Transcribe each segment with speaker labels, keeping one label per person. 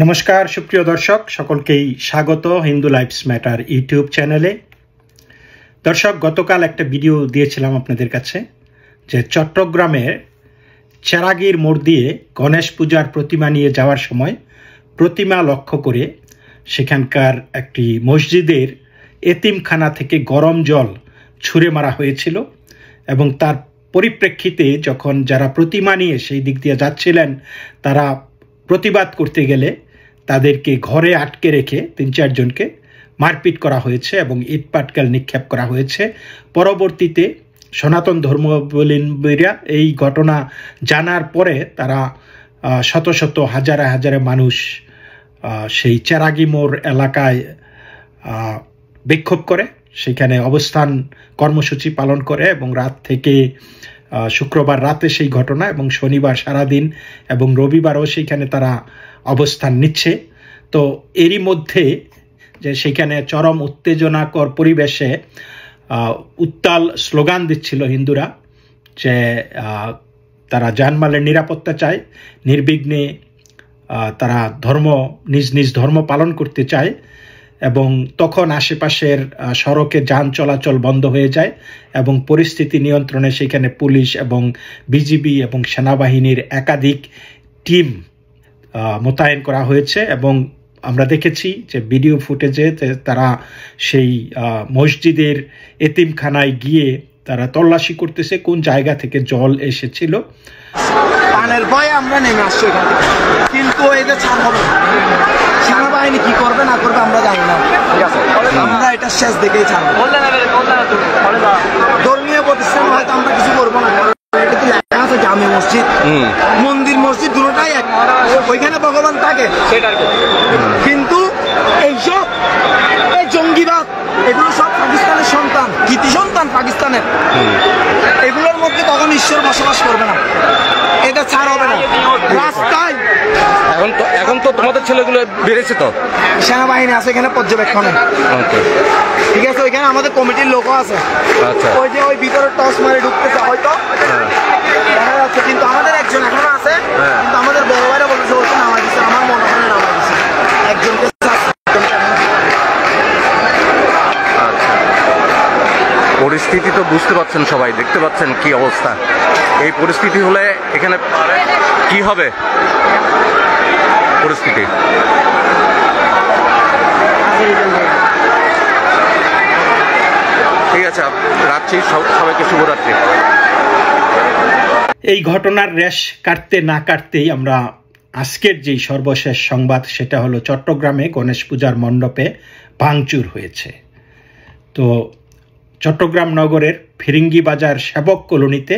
Speaker 1: নমস্কার সুপ্রিয় দর্শক, সকলকেই স্বাগত হিন্দু লাইফস ম্যাটার ইউটিউব চ্যানেলে। দর্শক, গতকাল একটা ভিডিও দিয়েছিলাম আপনাদের কাছে যে চট্টগ্রামের চেরাগীর মোড় দিয়ে গণেশ পূজার প্রতিমা নিয়ে যাওয়ার সময় প্রতিমা লক্ষ্য করে সেখানকার একটি মসজিদের এতিমখানা থেকে গরম জল ছুঁড়ে মারা হয়েছিল এবং তার পরিপ্রেক্ষিতে যখন যারা প্রতিমা নিয়ে সেই দিক দিয়ে যাচ্ছিলেন তারা প্রতিবাদ করতে গেলে তাদেরকে ঘরে আটকে রেখে ৩-৪ জনকে মারপিট করা হয়েছে এবং ইট পাটকেল নিক্ষেপ করা হয়েছে। পরবর্তীতে সনাতন ধর্মাবলম্বীরা এই ঘটনা জানার পরে তারা শত শত হাজারে হাজারে মানুষ সেই চেরাগী মোড় এলাকায় বিক্ষোভ করে, সেখানে অবস্থান কর্মসূচি পালন করে এবং রাত থেকে শুক্রবার রাতে সেই ঘটনা এবং শনিবার সারাদিন এবং রবিবারও সেইখানে তারা অবস্থান নিচ্ছে। তো এরই মধ্যে যে সেখানে চরম উত্তেজনাকর পরিবেশে উত্তাল স্লোগান দিচ্ছিল হিন্দুরা যে তারা জানমালের নিরাপত্তা চায়, নির্বিঘ্নে তারা নিজ নিজ ধর্ম পালন করতে চায়। এবং তখন আশেপাশের সড়কে যান চলাচল বন্ধ হয়ে যায় এবং পরিস্থিতি নিয়ন্ত্রণে সেখানে পুলিশ এবং বিজিবি এবং সেনাবাহিনীর একাধিক টিম মোতায়েন করা হয়েছে। এবং আমরা দেখেছি যে ভিডিও ফুটেজে তারা সেই মসজিদের এতিমখানায় গিয়ে তারা তল্লাশি করতেছে কোন জায়গা থেকে জল এসেছিল।
Speaker 2: পানের ভয়ে আমরা নেমে আসছি এখান থেকে, কিন্তু এদের ছাড় হবে না। সেনাবাহিনী কি করবে না করবে আমরা জানি না, ঠিক আছে? আমরা এটা শেষ দেখেই ছাড়বো। ধর্মীয় প্রতিষ্ঠান হয়তো আমরা কিছু করবো না, এটা তো লেখা আছে জামে মসজিদ, মন্দির মসজিদ দুটোটাই এক, ওইখানে ভগবান থাকে। কিন্তু এইসব এই জঙ্গিবাদ এগুলো সব পাকিস্তানের সন্তান, কৃতি সন্তান পাকিস্তানের, এগুলোর মধ্যে তখন ঈশ্বর বসবাস করবে না, এটা ছাড় হবে না। রাস্তায়
Speaker 3: এখন তো তোমাদের ছেলেগুলো বেড়েছে, তো
Speaker 2: সেনাবাহিনী আছে এখানে পর্যবেক্ষণে, ঠিক আছে? ওইখানে আমাদের কমিটির লোকও আছে। ওই যে ওই ভিতরে টস মারে ঢুকতেছে হয়তো দেখা যাচ্ছে, কিন্তু আমাদের একজন এখনো আছে, কিন্তু আমাদের বড় ভাইরা বলতেছে ওটা নামাই দিচ্ছে, আমার মনে হয় নামাই দিচ্ছে একজনকে।
Speaker 3: পরিস্থিতি তো বুঝতে পারছেন, সবাই দেখতে পাচ্ছেন কি অবস্থা। এই পরিস্থিতি হলে এখানে কি হবে পরিস্থিতি? ঠিক আছে, রাত্রি সবাইকে শুভরাত্রি।
Speaker 1: এই ঘটনার রেশ কাটতে না কাটতেই আমরা আজকের যেই সর্বশেষ সংবাদ সেটা হলো চট্টগ্রামে গণেশ পূজার মণ্ডপে ভাঙচুর হয়েছে। তো চট্টগ্রাম নগরের ফিরিঙ্গি বাজার সেবক কলোনিতে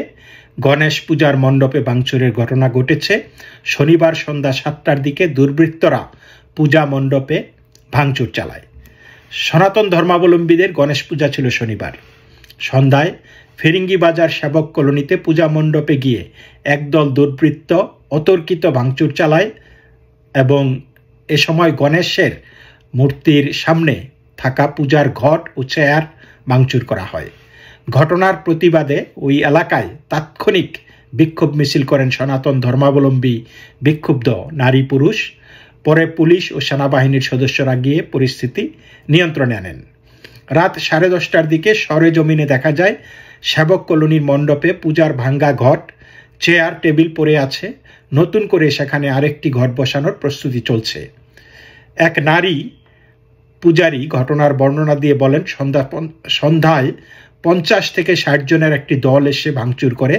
Speaker 1: গণেশ পূজার মণ্ডপে ভাঙচুরের ঘটনা ঘটেছে। শনিবার সন্ধ্যা 7টার দিকে দুর্বৃত্তরা পূজা মণ্ডপে ভাঙচুর চালায়। সনাতন ধর্মাবলম্বীদের গণেশ পূজা ছিল শনিবার সন্ধ্যায়। ফিরিঙ্গি বাজার সেবক কলোনিতে পূজা মণ্ডপে গিয়ে একদল দুর্বৃত্ত অতর্কিত ভাঙচুর চালায় এবং এ সময় গণেশের মূর্তির সামনে থাকা পূজার ঘট ও চেয়ার ভাঙচুর করা হয়। ঘটনার প্রতিবাদে ওই এলাকায় তাৎক্ষণিক বিক্ষোভ মিছিল করেন সনাতন ধর্মাবলম্বী বিক্ষুব্ধ নারী পুরুষ। পরে পুলিশ ও সেনাবাহিনীর সদস্যরা গিয়ে পরিস্থিতি নিয়ন্ত্রণে আনেন। রাত 10:30টার দিকে সরেজমিনে দেখা যায় সেবক কলোনির মণ্ডপে পূজার ভাঙ্গা ঘট, চেয়ার, টেবিল পড়ে আছে। নতুন করে সেখানে আরেকটি ঘট বসানোর প্রস্তুতি চলছে। এক নারী পূজারী ঘটনার বর্ণনা দিয়ে বলেন, সন্ধ্যায় 50 থেকে 60 জনের একটি দল এসে ভাঙচুর করে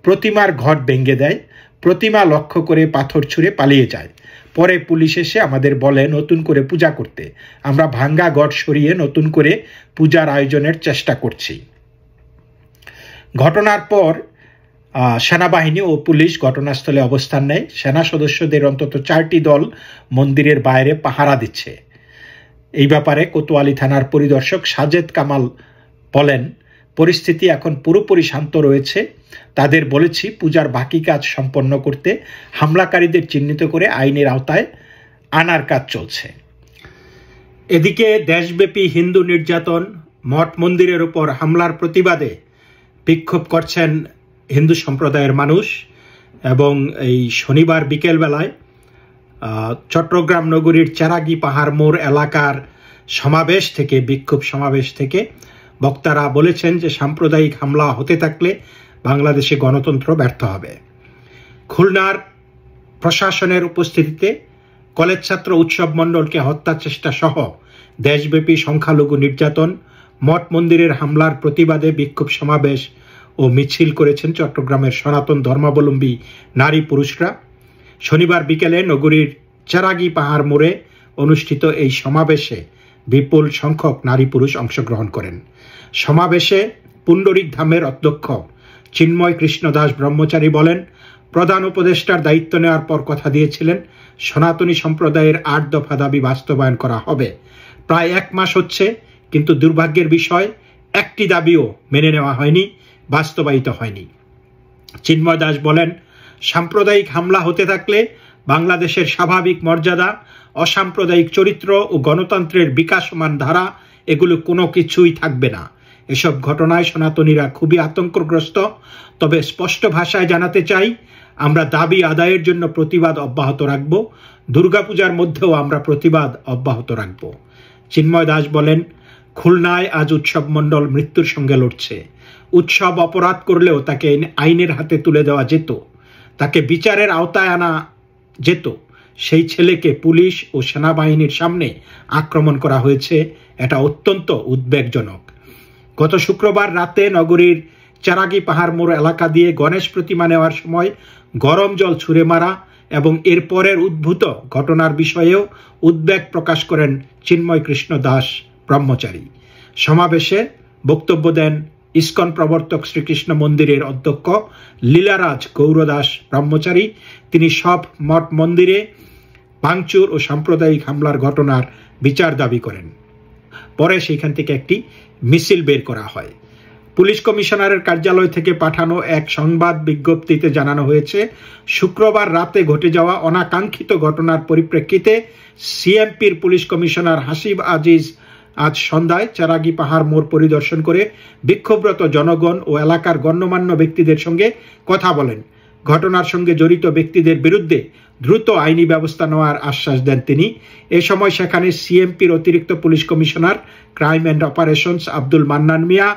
Speaker 1: প্রতিমার ঘট ভেঙে দেয়, প্রতিমা লক্ষ্য করে পাথর ছুঁড়ে পালিয়ে যায়। পরে পুলিশ এসে আমাদের বলে নতুন করে পূজা করতে। আমরা ভাঙ্গা ঘট সরিয়ে নতুন করে পূজার আয়োজনের চেষ্টা করছি। ঘটনার পর সেনাবাহিনী ও পুলিশ ঘটনাস্থলে অবস্থান নেয়। সেনা সদস্যদের অন্তত 4টি দল মন্দিরের বাইরে পাহারা দিচ্ছে। এই ব্যাপারে কোতোয়ালি থানার পরিদর্শক সাজেদ কামাল বলেন, পরিস্থিতি এখন পুরোপুরি শান্ত রয়েছে। তাদের বলেছি পূজার বাকি কাজ সম্পন্ন করতে, হামলাকারীদের চিহ্নিত করে আইনের আওতায় আনার কাজ চলছে। এদিকে দেশব্যাপী হিন্দু নির্যাতন, মঠ মন্দিরের উপর হামলার প্রতিবাদে বিক্ষোভ করছেন হিন্দু সম্প্রদায়ের মানুষ এবং এই শনিবার বিকেলবেলায় চট্টগ্রাম নগরীর চেরাগি পাহাড় মোড় এলাকার সমাবেশ থেকে, বিক্ষোভ সমাবেশ থেকে বক্তারা বলেছেন যে সাম্প্রদায়িক হামলা হতে থাকলে বাংলাদেশে গণতন্ত্র ব্যর্থ হবে। খুলনার প্রশাসনের উপস্থিতিতে কলেজ ছাত্র উৎসব মণ্ডলকে হত্যা চেষ্টা সহ দেশব্যাপী সংখ্যালঘু নির্যাতন, মঠ মন্দিরের হামলার প্রতিবাদে বিক্ষোভ সমাবেশ ও মিছিল করেছেন চট্টগ্রামের সনাতন ধর্মাবলম্বী নারী পুরুষরা। শনিবার বিকেলে নগরীর চেরাগি পাহাড় মোড়ে অনুষ্ঠিত এই সমাবেশে বিপুল সংখ্যক নারী পুরুষ অংশগ্রহণ করেন। সমাবেশে পুণ্ডরিক ধামের অধ্যক্ষ চিন্ময় কৃষ্ণ দাস ব্রহ্মচারী বলেন, প্রধান উপদেষ্টার দায়িত্ব নেওয়ার পর কথা দিয়েছিলেন সনাতনী সম্প্রদায়ের ৮ দফা দাবি বাস্তবায়ন করা হবে। প্রায় 1 মাস হচ্ছে, কিন্তু দুর্ভাগ্যের বিষয় একটি দাবিও মেনে নেওয়া হয়নি, বাস্তবায়িত হয়নি। চিন্ময় দাস বলেন, সাম্প্রদায়িক হামলা হতে থাকলে বাংলাদেশের স্বাভাবিক মর্যাদা, অসাম্প্রদায়িক চরিত্র ও গণতন্ত্রের বিকাশমান ধারা এগুলো কোনো কিছুই থাকবে না। এসব ঘটনায় সনাতনীরা খুবই আতঙ্কগ্রস্ত। তবে স্পষ্ট ভাষায় জানাতে চাই, আমরা দাবি আদায়ের জন্য প্রতিবাদ অব্যাহত রাখব। দুর্গাপূজার মধ্যেও আমরা প্রতিবাদ অব্যাহত রাখব। চিন্ময় দাস বলেন, খুলনায় আজ উৎসব মণ্ডল মৃত্যুর সঙ্গে লড়ছে। উৎসব অপরাধ করলেও তাকে আইনের হাতে তুলে দেওয়া যেত, তাকে বিচারের আওতায় আনা যেত। সেই ছেলেকে পুলিশ ও সেনাবাহিনীর সামনে আক্রমণ করা হয়েছে, এটা অত্যন্ত উদ্বেগজনক। গত শুক্রবার রাতে নগরীর চেরাগি পাহাড় মোড় এলাকা দিয়ে গণেশ প্রতিমা নেওয়ার সময় গরম জল ছুঁড়ে মারা এবং এরপরের উদ্ভূত ঘটনার বিষয়েও উদ্বেগ প্রকাশ করেন চিন্ময় কৃষ্ণ দাস ব্রহ্মচারী। সমাবেশে বক্তব্য দেন ইস্কন প্রবর্তক শ্রীকৃষ্ণ মন্দিরের অধ্যক্ষ লীলারাজ গৌরদাস ব্রহ্মচারী। তিনি সব মঠ মন্দিরে ভাঙচুর ও সাম্প্রদায়িক হামলার ঘটনার বিচার দাবি করেন। পরে সেখান থেকে একটি মিছিল বের করা হয়। পুলিশ কমিশনারের কার্যালয় থেকে পাঠানো এক সংবাদ বিজ্ঞপ্তিতে জানানো হয়েছে, শুক্রবার রাতে ঘটে যাওয়া অনাকাঙ্ক্ষিত ঘটনার পরিপ্রেক্ষিতে সিএমপির পুলিশ কমিশনার হাসিব আজিজ আজ সন্ধ্যায় চেরাগি পাহাড় মোড় পরিদর্শন করে বিক্ষোভরত জনগণ ও এলাকার গণ্যমান্য ব্যক্তিদের সঙ্গে কথা বলেন। ঘটনার সঙ্গে জড়িত ব্যক্তিদের বিরুদ্ধে দ্রুত আইনি ব্যবস্থা নেওয়ার আশ্বাস দেন তিনি। এ সময় সেখানে সিএমপির অতিরিক্ত police commissioner crime and operations Abdul Mannan Mia,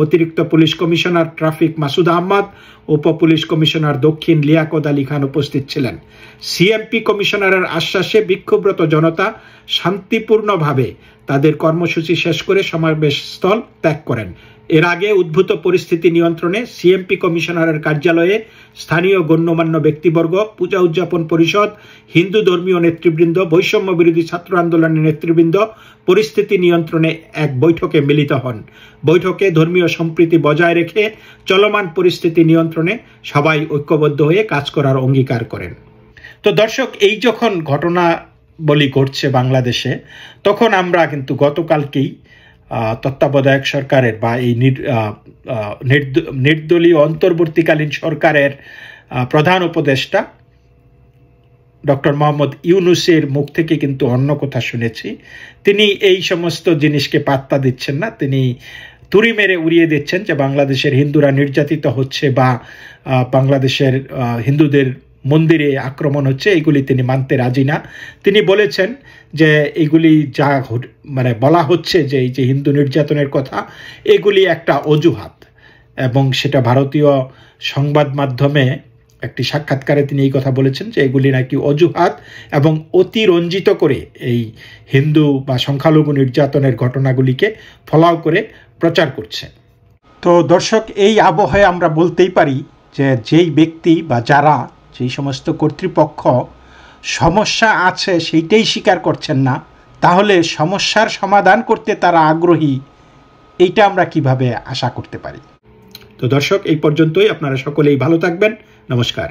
Speaker 1: অতিরিক্ত police commissioner traffic Masud Ahmed, উপ পুলিশ কমিশনার দক্ষিণ লিয়াকত আলী খান উপস্থিত ছিলেন। সিএমপি কমিশনারের আশ্বাসে বিক্ষোভরত জনতা শান্তিপূর্ণভাবে তাদের কর্মসূচি শেষ করে সমাবেশ স্থল ত্যাগ করেন। এর আগে উদ্ভূত পরিস্থিতি নিয়ন্ত্রণে সিএমপি কমিশনারের কার্যালয়ে স্থানীয় গণ্যমান্য ব্যক্তিবর্গ, পূজা উদযাপন পরিষদ, হিন্দু ধর্মীয় নেতৃবৃন্দ, বৈষম্য বিরোধী ছাত্র আন্দোলনের নেতৃবৃন্দ পরিস্থিতি নিয়ন্ত্রণে এক বৈঠকে মিলিত হন। বৈঠকে ধর্মীয় সম্প্রীতি বজায় রেখে চলমান পরিস্থিতি নিয়ন্ত্রণে সবাই ঐক্যবদ্ধ হয়ে কাজ করার অঙ্গীকার করেন। তো দর্শক, এই যখন ঘটনা বলি ঘটছে বাংলাদেশে, তখন আমরা কিন্তু গতকালকেই তত্ত্বাবধায়ক সরকারের বা এই নির্দলীয় অন্তর্বর্তীকালীন সরকারের প্রধান উপদেষ্টা ডক্টর মোহাম্মদ ইউনূসের মুখ থেকে কিন্তু অন্য কথা শুনেছি। তিনি এই সমস্ত জিনিসকে পাত্তা দিচ্ছেন না, তিনি তুড়ি মেরে উড়িয়ে দিচ্ছেন যে বাংলাদেশের হিন্দুরা নির্যাতিত হচ্ছে বা বাংলাদেশের হিন্দুদের মন্দিরে আক্রমণ হচ্ছে, এগুলি তিনি মানতে রাজি না। তিনি বলেছেন যে এগুলি যা বলা হচ্ছে যে এই যে হিন্দু নির্যাতনের কথা, এগুলি একটা অজুহাত, এবং সেটা ভারতীয় সংবাদ মাধ্যমে একটি সাক্ষাৎকারে তিনি এই কথা বলেছেন যে এগুলি নাকি অজুহাত এবং অতিরঞ্জিত করে এই হিন্দু বা সংখ্যালঘু নির্যাতনের ঘটনাগুলিকে ফলাও করে প্রচার করছে। তো দর্শক, এই আবহে আমরা বলতেই পারি যে যেই ব্যক্তি বা যারা, যেই সমস্ত কর্তৃপক্ষ সমস্যা আছে সেইটাই স্বীকার করছেন না, তাহলে সমস্যার সমাধান করতে তারা আগ্রহী, এইটা আমরা কিভাবে আশা করতে পারি? তো দর্শক, এই পর্যন্তই। আপনারা সকলেই ভালো থাকবেন। নমস্কার।